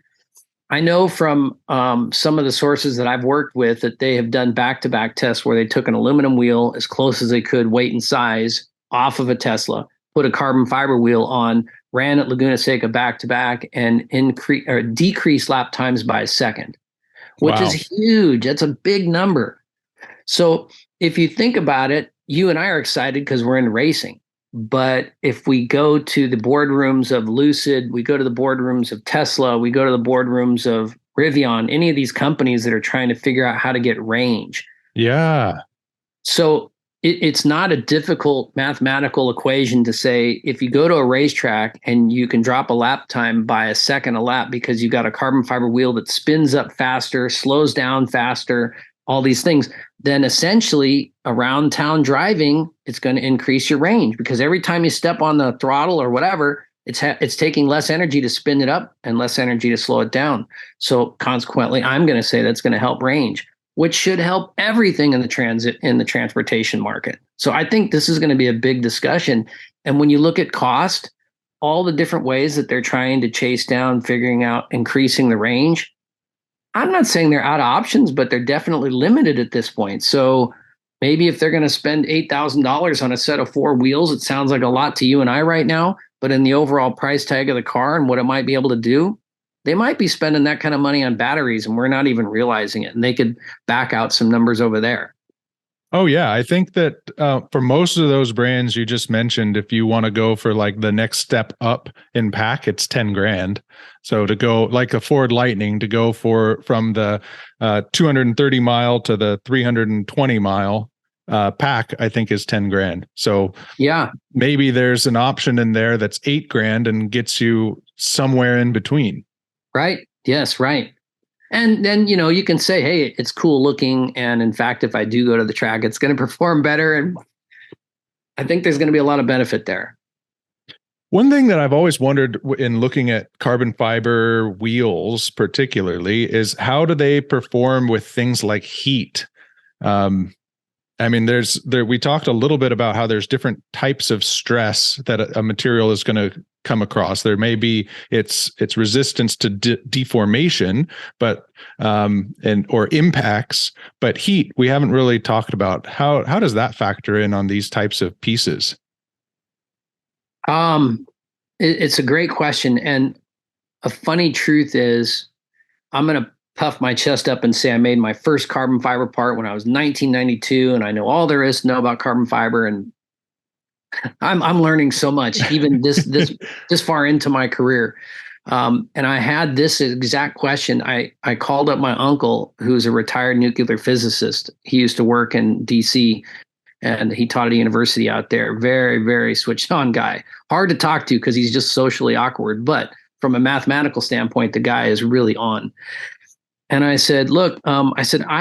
I know from some of the sources that I've worked with that they have done back-to-back tests where they took an aluminum wheel as close as they could, weight and size, off of a Tesla, put a carbon fiber wheel on, ran at Laguna Seca back-to-back, and decreased lap times by a second, which is huge. That's a big number. So if you think about it, you and I are excited because we're in racing. But if we go to the boardrooms of Lucid, we go to the boardrooms of Tesla, we go to the boardrooms of Rivian, any of these companies that are trying to figure out how to get range. Yeah. So it's not a difficult mathematical equation to say if you go to a racetrack and you can drop a lap time by a second a lap because you got a carbon fiber wheel that spins up faster, slows down faster, all these things, then essentially around town driving, it's going to increase your range because every time you step on the throttle or whatever, it's taking less energy to spin it up and less energy to slow it down. So consequently, I'm going to say that's going to help range, which should help everything in the transportation market. So I think this is going to be a big discussion. And when you look at cost, all the different ways that they're trying to chase down, figuring out increasing the range, I'm not saying they're out of options, but they're definitely limited at this point. So maybe if they're going to spend $8,000 on a set of four wheels, it sounds like a lot to you and I right now, but in the overall price tag of the car and what it might be able to do, they might be spending that kind of money on batteries and we're not even realizing it. And they could back out some numbers over there. Oh, yeah. I think that for most of those brands you just mentioned, if you want to go for like the next step up in pack, it's 10 grand. So to go like a Ford Lightning to go from the 230 mile to the 320 mile pack, I think is 10 grand. So yeah, maybe there's an option in there that's 8 grand and gets you somewhere in between. Right. Yes. Right. And then, you can say, hey, it's cool looking. And in fact, if I do go to the track, it's going to perform better. And I think there's going to be a lot of benefit there. One thing that I've always wondered in looking at carbon fiber wheels, particularly, is how do they perform with things like heat? I mean, we talked a little bit about how there's different types of stress that a material is going to come across. There may be its resistance to deformation, but or impacts, but heat we haven't really talked about. How does that factor in on these types of pieces? It's a great question, and a funny truth is, I'm going to puff my chest up and say I made my first carbon fiber part when I was 1992, and I know all there is to know about carbon fiber, and I'm learning so much, even this far into my career. And I had this exact question. I called up my uncle, who's a retired nuclear physicist. He used to work in DC, and he taught at a university out there. Very, very switched on guy. Hard to talk to because he's just socially awkward. But from a mathematical standpoint, the guy is really on. And I said, look, I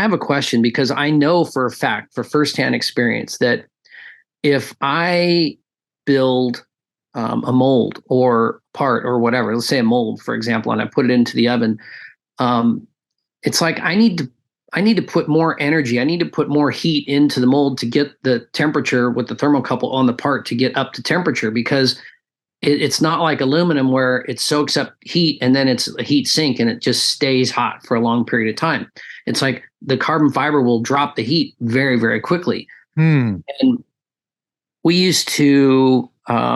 have a question because I know for a fact, for firsthand experience, that if I build a mold or part or whatever, let's say a mold, for example, and I put it into the oven, it's like I need to put more energy. I need to put more heat into the mold to get the temperature with the thermocouple on the part to get up to temperature, because it's not like aluminum where it soaks up heat and then it's a heat sink and it just stays hot for a long period of time. It's like the carbon fiber will drop the heat very, very quickly. And we used to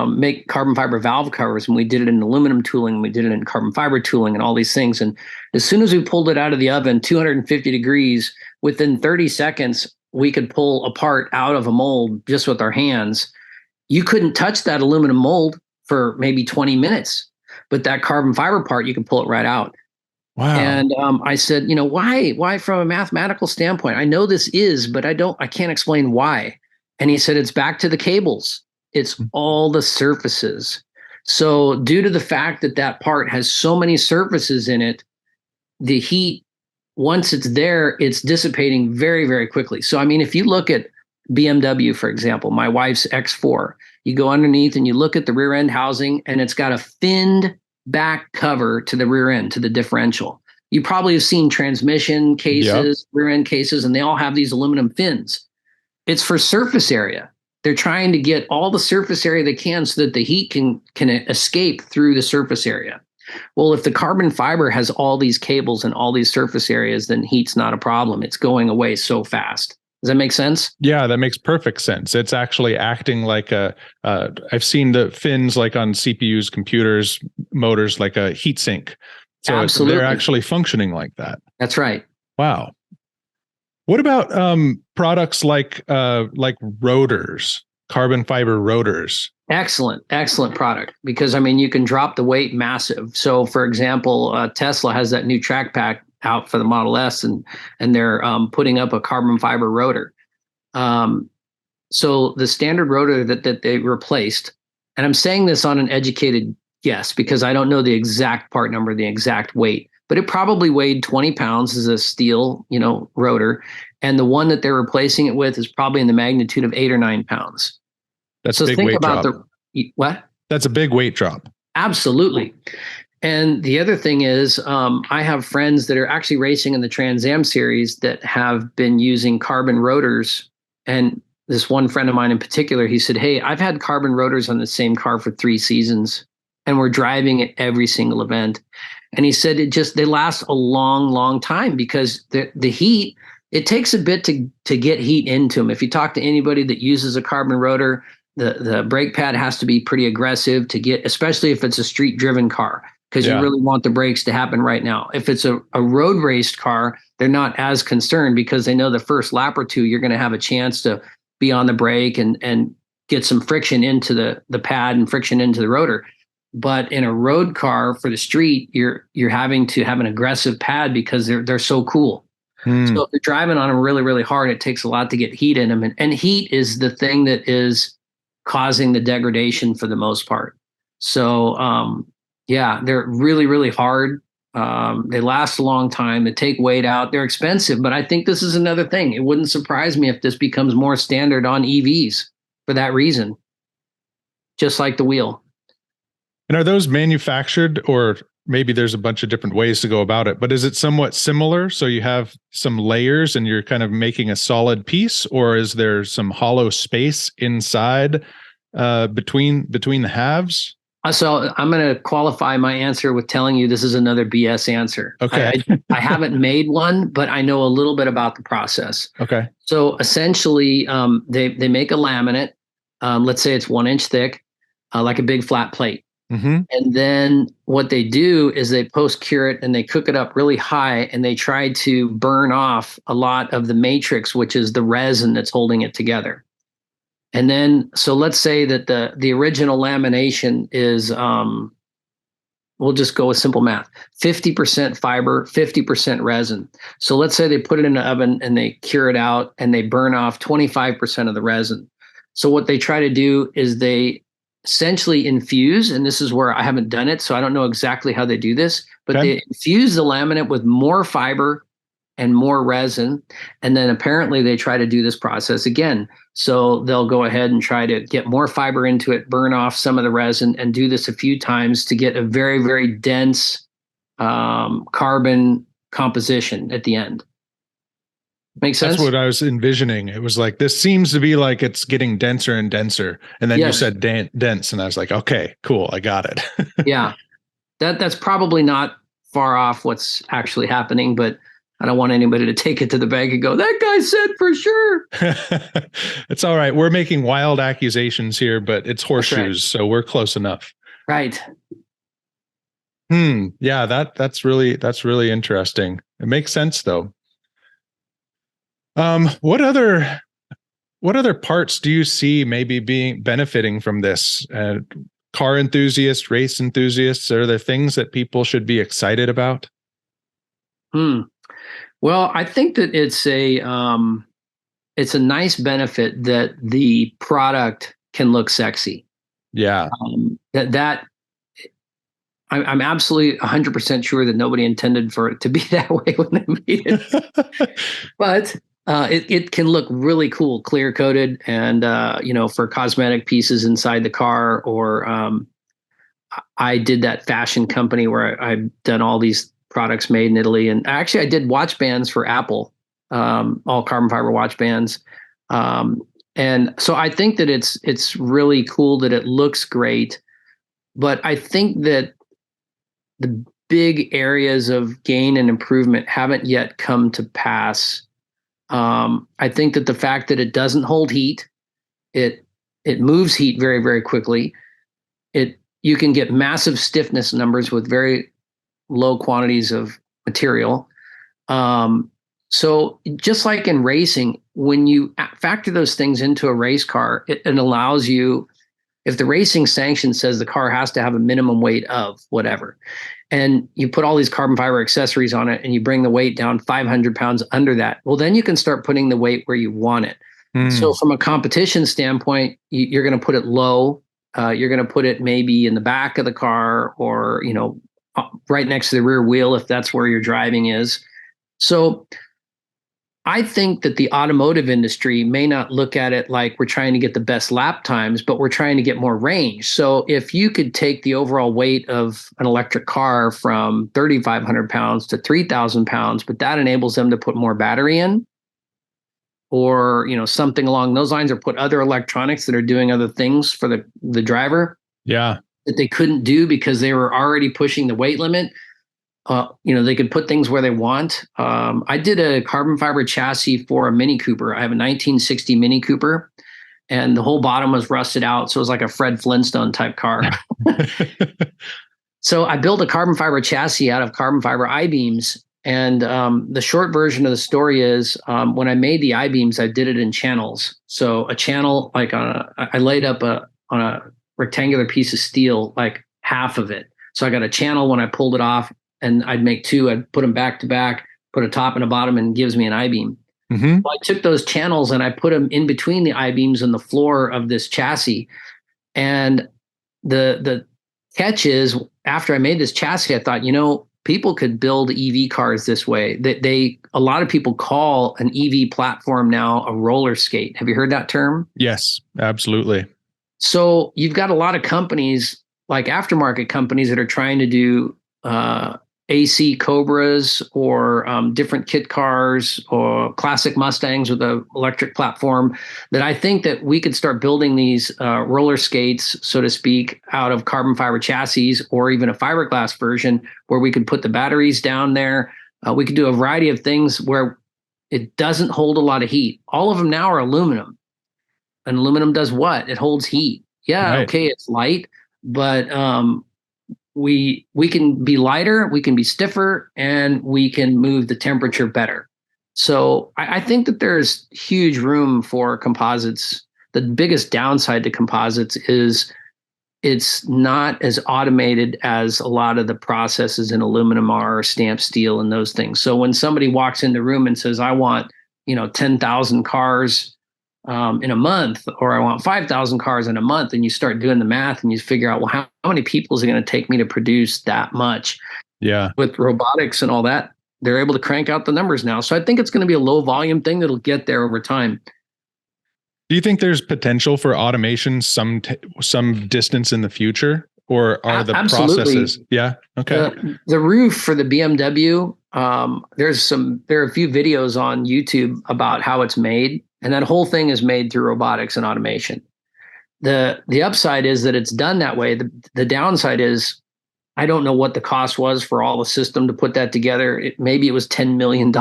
make carbon fiber valve covers, and we did it in aluminum tooling, we did it in carbon fiber tooling and all these things. And as soon as we pulled it out of the oven, 250 degrees, within 30 seconds, we could pull a part out of a mold just with our hands. You couldn't touch that aluminum mold for maybe 20 minutes, but that carbon fiber part, you can pull it right out. Wow. And I said, why from a mathematical standpoint? I know this is, but I can't explain why. And he said, it's back to the cables. It's all the surfaces. So due to the fact that that part has so many surfaces in it, the heat, once it's there, it's dissipating very, very quickly. So, I mean, if you look at BMW, for example, my wife's X4, you go underneath and you look at the rear end housing, and it's got a finned back cover to the rear end, to the differential. You probably have seen transmission cases, rear end cases, and they all have these aluminum fins. It's for surface area. They're trying to get all the surface area they can so that the heat can escape through the surface area. Well, if the carbon fiber has all these cables and all these surface areas, then heat's not a problem. It's going away so fast. Does that make sense? Yeah, that makes perfect sense. It's actually acting like I've seen the fins like on CPUs, computers, motors, like a heat sink. So absolutely, they're actually functioning like that. That's right. Wow. What about products like rotors, carbon fiber rotors? Excellent product, because I mean you can drop the weight massive. So for example, Tesla has that new track pack out for the Model S, and they're putting up a carbon fiber rotor. So the standard rotor that they replaced, and I'm saying this on an educated guess because I don't know the exact part number, the exact weight, but it probably weighed 20 pounds as a steel, rotor. And the one that they're replacing it with is probably in the magnitude of 8 or 9 pounds. That's a big weight drop. What? That's a big weight drop. Absolutely. And the other thing is, I have friends that are actually racing in the Trans Am series that have been using carbon rotors. And this one friend of mine in particular, he said, "Hey, I've had carbon rotors on the same car for 3 seasons, and we're driving it every single event." And he said they last a long time because the heat, it takes a bit to get heat into them. If you talk to anybody that uses a carbon rotor, the brake pad has to be pretty aggressive to get, especially if it's a street driven car, because you really want the brakes to happen right now. If it's a road raced car, they're not as concerned because they know the first lap or two, you're going to have a chance to be on the brake and get some friction into the pad and friction into the rotor. But in a road car for the street, you're having to have an aggressive pad because they're so cool. So if you're driving on them really, really hard, it takes a lot to get heat in them. And heat is the thing that is causing the degradation for the most part. So, they're really, really hard. They last a long time. They take weight out. They're expensive, but I think this is another thing. It wouldn't surprise me if this becomes more standard on EVs for that reason, just like the wheel. And are those manufactured, or maybe there's a bunch of different ways to go about it, but is it somewhat similar? So you have some layers and you're kind of making a solid piece, or is there some hollow space inside between the halves? So I'm going to qualify my answer with telling you this is another BS answer. Okay. I haven't made one, but I know a little bit about the process. Okay. So essentially, they make a laminate. Let's say it's 1 inch thick, like a big flat plate. Mm-hmm. And then what they do is they post cure it and they cook it up really high, and they try to burn off a lot of the matrix, which is the resin that's holding it together. And then, so let's say that the original lamination is, we'll just go with simple math, 50% fiber, 50% resin. So let's say they put it in the oven and they cure it out and they burn off 25% of the resin. So what they try to do is they essentially infuse, and this is where I haven't done it, so I don't know exactly how they do this, but they infuse the laminate with more fiber and more resin, and then apparently they try to do this process again. So they'll go ahead and try to get more fiber into it, burn off some of the resin, and do this a few times to get a very, very dense carbon composition at the end. Makes sense? That's what I was envisioning. It was like, this seems to be like it's getting denser and denser. And then you said dense, and I was like, okay, cool, I got it. Yeah, that's probably not far off what's actually happening, but I don't want anybody to take it to the bank and go, that guy said for sure. It's all right. We're making wild accusations here, but it's horseshoes, so we're close enough. Right. Yeah, that's really interesting. It makes sense though. What other parts do you see maybe benefiting from this? Car enthusiasts, race enthusiasts, are there things that people should be excited about? Well, I think that it's a nice benefit that the product can look sexy. Yeah. I'm absolutely 100% sure that nobody intended for it to be that way when they made it. But it can look really cool, clear coated, and for cosmetic pieces inside the car. Or I did that fashion company where I've done all these products made in Italy, and actually I did watch bands for Apple, all carbon fiber watch bands. And so I think that it's really cool that it looks great, but I think that the big areas of gain and improvement haven't yet come to pass. I think that the fact that it doesn't hold heat, it moves heat very, very quickly. You can get massive stiffness numbers with very low quantities of material. So just like in racing, when you factor those things into a race car, it allows you, if the racing sanction says the car has to have a minimum weight of whatever, and you put all these carbon fiber accessories on it and you bring the weight down 500 pounds under that, well, then you can start putting the weight where you want it. So from a competition standpoint, you're going to put it low. You're going to put it maybe in the back of the car, or, right next to the rear wheel, if that's where your driving is. So I think that the automotive industry may not look at it like we're trying to get the best lap times, but we're trying to get more range. So if you could take the overall weight of an electric car from 3,500 pounds to 3,000 pounds, but that enables them to put more battery in, or something along those lines, or put other electronics that are doing other things for the driver. Yeah. That they couldn't do because they were already pushing the weight limit. They could put things where they want. I did a carbon fiber chassis for a Mini Cooper. I have a 1960 Mini Cooper, and the whole bottom was rusted out. So it was like a Fred Flintstone type car. So I built a carbon fiber chassis out of carbon fiber I-beams. And the short version of the story is, when I made the I-beams, I did it in channels. So a channel, like I laid up on a rectangular piece of steel, like half of it. So I got a channel when I pulled it off, and I'd make two. I'd put them back to back, put a top and a bottom, and it gives me an I-beam. Well, I took those channels and I put them in between the I-beams and the floor of this chassis. And the catch is, after I made this chassis, I thought, people could build EV cars this way. A lot of people call an EV platform now a roller skate. Have you heard that term? Yes, absolutely. So you've got a lot of companies, like aftermarket companies, that are trying to do AC Cobras, or different kit cars, or classic Mustangs with an electric platform, that I think that we could start building these roller skates, so to speak, out of carbon fiber chassis, or even a fiberglass version where we could put the batteries down there. We could do a variety of things where it doesn't hold a lot of heat. All of them now are aluminum. And aluminum does what? It holds heat. Yeah, right. Okay, it's light, but we can be lighter, we can be stiffer, and we can move the temperature better. So I think that there's huge room for composites. The biggest downside to composites is it's not as automated as a lot of the processes in aluminum are, or stamped steel and those things. So when somebody walks in the room and says, I want 10,000 cars in a month, or I want 5,000 cars in a month, and you start doing the math and you figure out, well, how many people is it going to take me to produce that much? Yeah. With robotics and all that, they're able to crank out the numbers now. So I think it's going to be a low volume thing that'll get there over time. Do you think there's potential for automation some distance in the future, or are the Absolutely. Processes? Yeah. Okay. The roof for the BMW, there are a few videos on YouTube about how it's made. And that whole thing is made through robotics and automation. The upside is that it's done that way. The downside is, I don't know what the cost was for all the system to put that together. Maybe it was $10 million,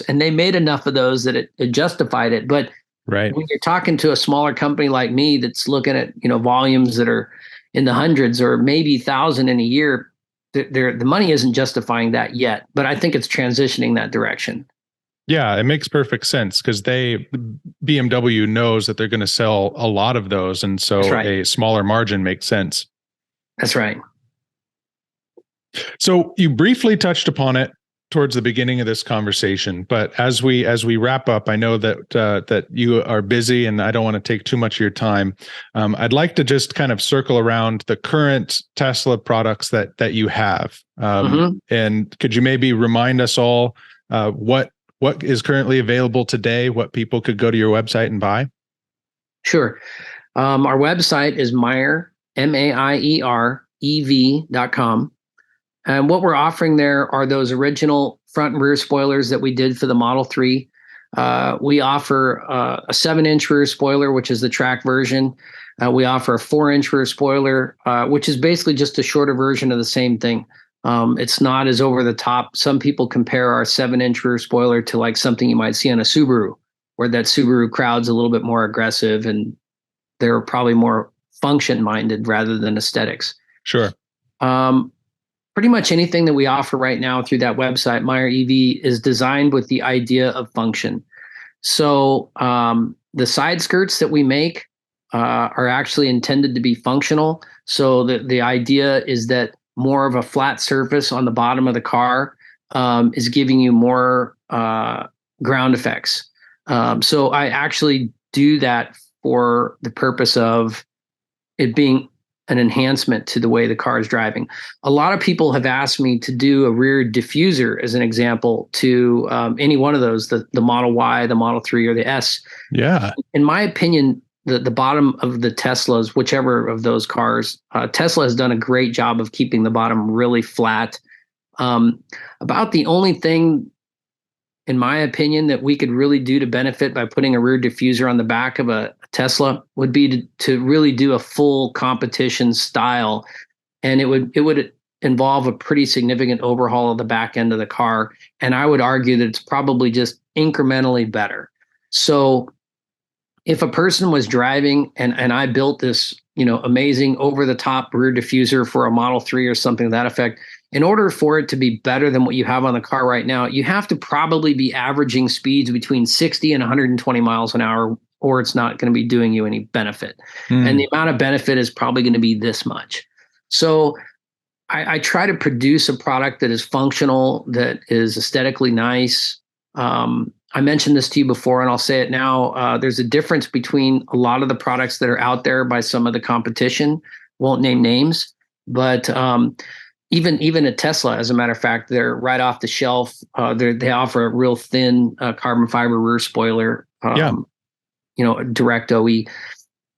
and they made enough of those that it justified it. But right, when you're talking to a smaller company like me that's looking at volumes that are in the hundreds or maybe 1,000 in a year, the money isn't justifying that yet. But I think it's transitioning that direction. Yeah, it makes perfect sense, because BMW knows that they're going to sell a lot of those. And so right, a smaller margin makes sense. That's right. So you briefly touched upon it towards the beginning of this conversation, but as we wrap up, I know that you are busy and I don't want to take too much of your time. I'd like to just kind of circle around the current Tesla products that you have. And could you maybe remind us all what is currently available today, what people could go to your website and buy? Sure. Our website is Maier, Maier EV.com. And what we're offering there are those original front and rear spoilers that we did for the Model 3. We offer a 7-inch rear spoiler, which is the track version. We offer a 4-inch rear spoiler, which is basically just a shorter version of the same thing. It's not as over the top. Some people compare our 7-inch rear spoiler to like something you might see on a Subaru, where that Subaru crowd's a little bit more aggressive and they're probably more function minded rather than aesthetics. Sure. Pretty much anything that we offer right now through that website, Maier EV, is designed with the idea of function. So the side skirts that we make are actually intended to be functional. So the idea is that more of a flat surface on the bottom of the car is giving you more ground effects. So I actually do that for the purpose of it being an enhancement to the way the car is driving. A lot of people have asked me to do a rear diffuser as an example to any one of those, the Model Y, the Model 3, or the S. Yeah. In my opinion, the bottom of the Teslas, whichever of those cars, Tesla has done a great job of keeping the bottom really flat. About the only thing, in my opinion, that we could really do to benefit by putting a rear diffuser on the back of a Tesla would be to really do a full competition style. And it would involve a pretty significant overhaul of the back end of the car. And I would argue that it's probably just incrementally better. So if a person was driving and I built this, amazing over the top rear diffuser for a Model 3 or something to that effect, in order for it to be better than what you have on the car right now, you have to probably be averaging speeds between 60 and 120 miles an hour, or it's not going to be doing you any benefit. And the amount of benefit is probably going to be this much. So I try to produce a product that is functional, that is aesthetically nice. I mentioned this to you before, and I'll say it now. There's a difference between a lot of the products that are out there by some of the competition. Won't name names, but even a Tesla, as a matter of fact, they're right off the shelf. They offer a real thin carbon fiber rear spoiler. Direct OE.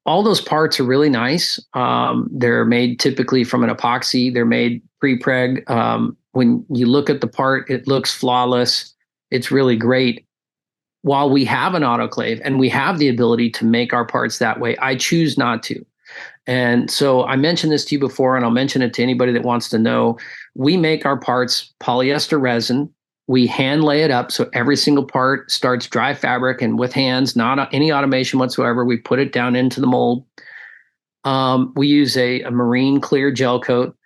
All those parts are really nice. They're made typically from an epoxy. They're made pre-preg. When you look at the part, it looks flawless. It's really great. While we have an autoclave and we have the ability to make our parts that way, I choose not to. And so I mentioned this to you before, and I'll mention it to anybody that wants to know. We make our parts polyester resin. We hand lay it up, so every single part starts dry fabric, and with hands, not any automation whatsoever, we put it down into the mold. We use a marine clear gel coat,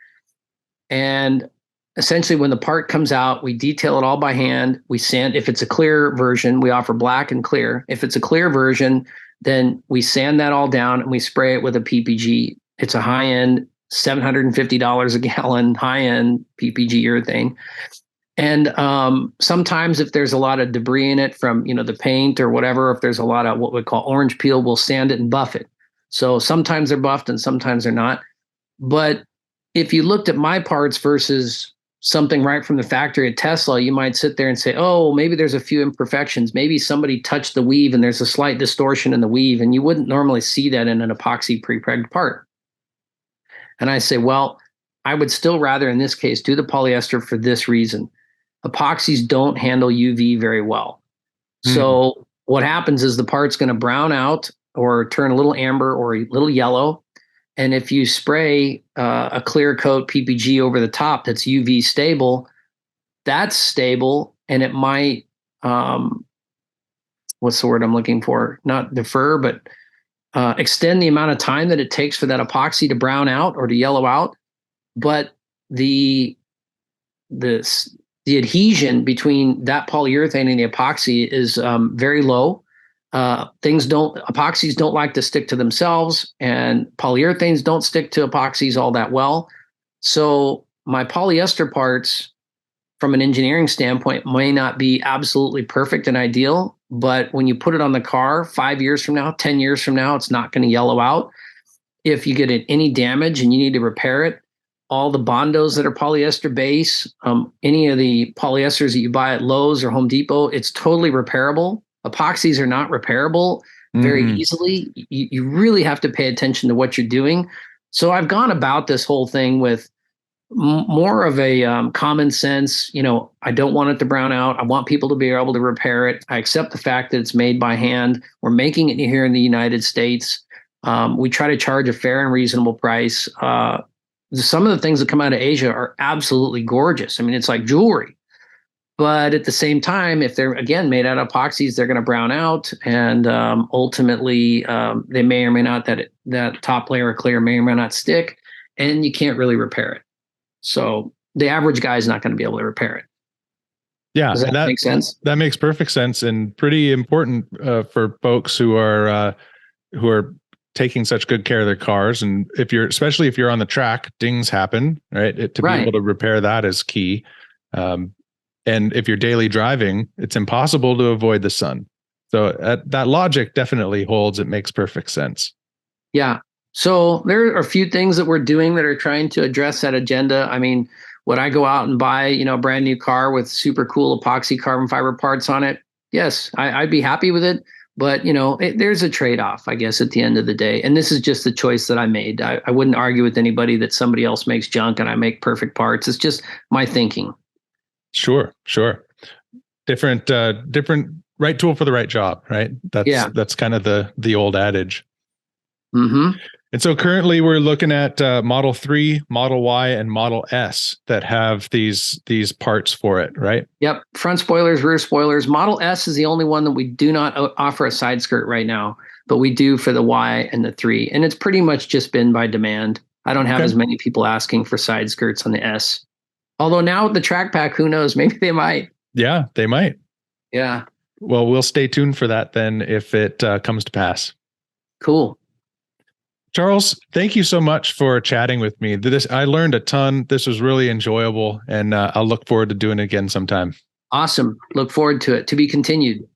and essentially when the part comes out, we detail it all by hand. We sand. If it's a clear version, we offer black and clear. If it's a clear version, then we sand that all down and we spray it with a PPG. It's a high-end, $750 a gallon, high-end PPG urethane. And sometimes if there's a lot of debris in it from, the paint or whatever, if there's a lot of what we call orange peel, we'll sand it and buff it. So sometimes they're buffed and sometimes they're not. But if you looked at my parts versus something right from the factory at Tesla, you might sit there and say, oh, maybe there's a few imperfections. Maybe somebody touched the weave and there's a slight distortion in the weave, and you wouldn't normally see that in an epoxy pre-pregged part. And I say, well, I would still rather, in this case, do the polyester for this reason. Epoxies don't handle UV very well. So what happens is the part's going to brown out or turn a little amber or a little yellow. And if you spray a clear coat PPG over the top that's UV stable, that's stable, and it might, what's the word I'm looking for? Not defer, but extend the amount of time that it takes for that epoxy to brown out or to yellow out. But the adhesion between that polyurethane and the epoxy is very low. Epoxies don't like to stick to themselves, and polyurethanes don't stick to epoxies all that well. So my polyester parts, from an engineering standpoint, may not be absolutely perfect and ideal, but when you put it on the car 5 years from now, 10 years from now, it's not going to yellow out. If you get any damage and you need to repair it, all the Bondos that are polyester base, any of the polyesters that you buy at Lowe's or Home Depot, it's totally repairable. Epoxies are not repairable very easily. You really have to pay attention to what you're doing. So I've gone about this whole thing with more of a common sense. I don't want it to brown out. I want people to be able to repair it. I accept the fact that it's made by hand. We're making it here in the United States. We try to charge a fair and reasonable price. Some of the things that come out of Asia are absolutely gorgeous. I mean, it's like jewelry. But at the same time, if they're, again, made out of epoxies, they're going to brown out. And ultimately, they may or may not, that top layer of clear may or may not stick. And you can't really repair it. So the average guy is not going to be able to repair it. Yeah. Does that make sense? That makes perfect sense, and pretty important for folks who are taking such good care of their cars. And especially if you're on the track, dings happen, right? To be able to repair that is key. And if you're daily driving, it's impossible to avoid the sun. So that logic definitely holds. It makes perfect sense. Yeah. So there are a few things that we're doing that are trying to address that agenda. I mean, would I go out and buy, a brand new car with super cool epoxy carbon fiber parts on it? Yes, I'd be happy with it. But, there's a trade-off, I guess, at the end of the day. And this is just the choice that I made. I wouldn't argue with anybody that somebody else makes junk and I make perfect parts. It's just my thinking. Sure. Different right tool for the right job, right? That's kind of the old adage. Mm-hmm. And so currently we're looking at Model 3, Model Y, and Model S that have these parts for it, right? Yep. Front spoilers, rear spoilers. Model S is the only one that we do not offer a side skirt right now, but we do for the Y and the 3. And it's pretty much just been by demand. I don't have as many people asking for side skirts on the S. Although now with the track pack, who knows? Maybe they might. Yeah, they might. Yeah. Well, we'll stay tuned for that then if it comes to pass. Cool. Charles, thank you so much for chatting with me. I learned a ton. This was really enjoyable, and I'll look forward to doing it again sometime. Awesome. Look forward to it. To be continued.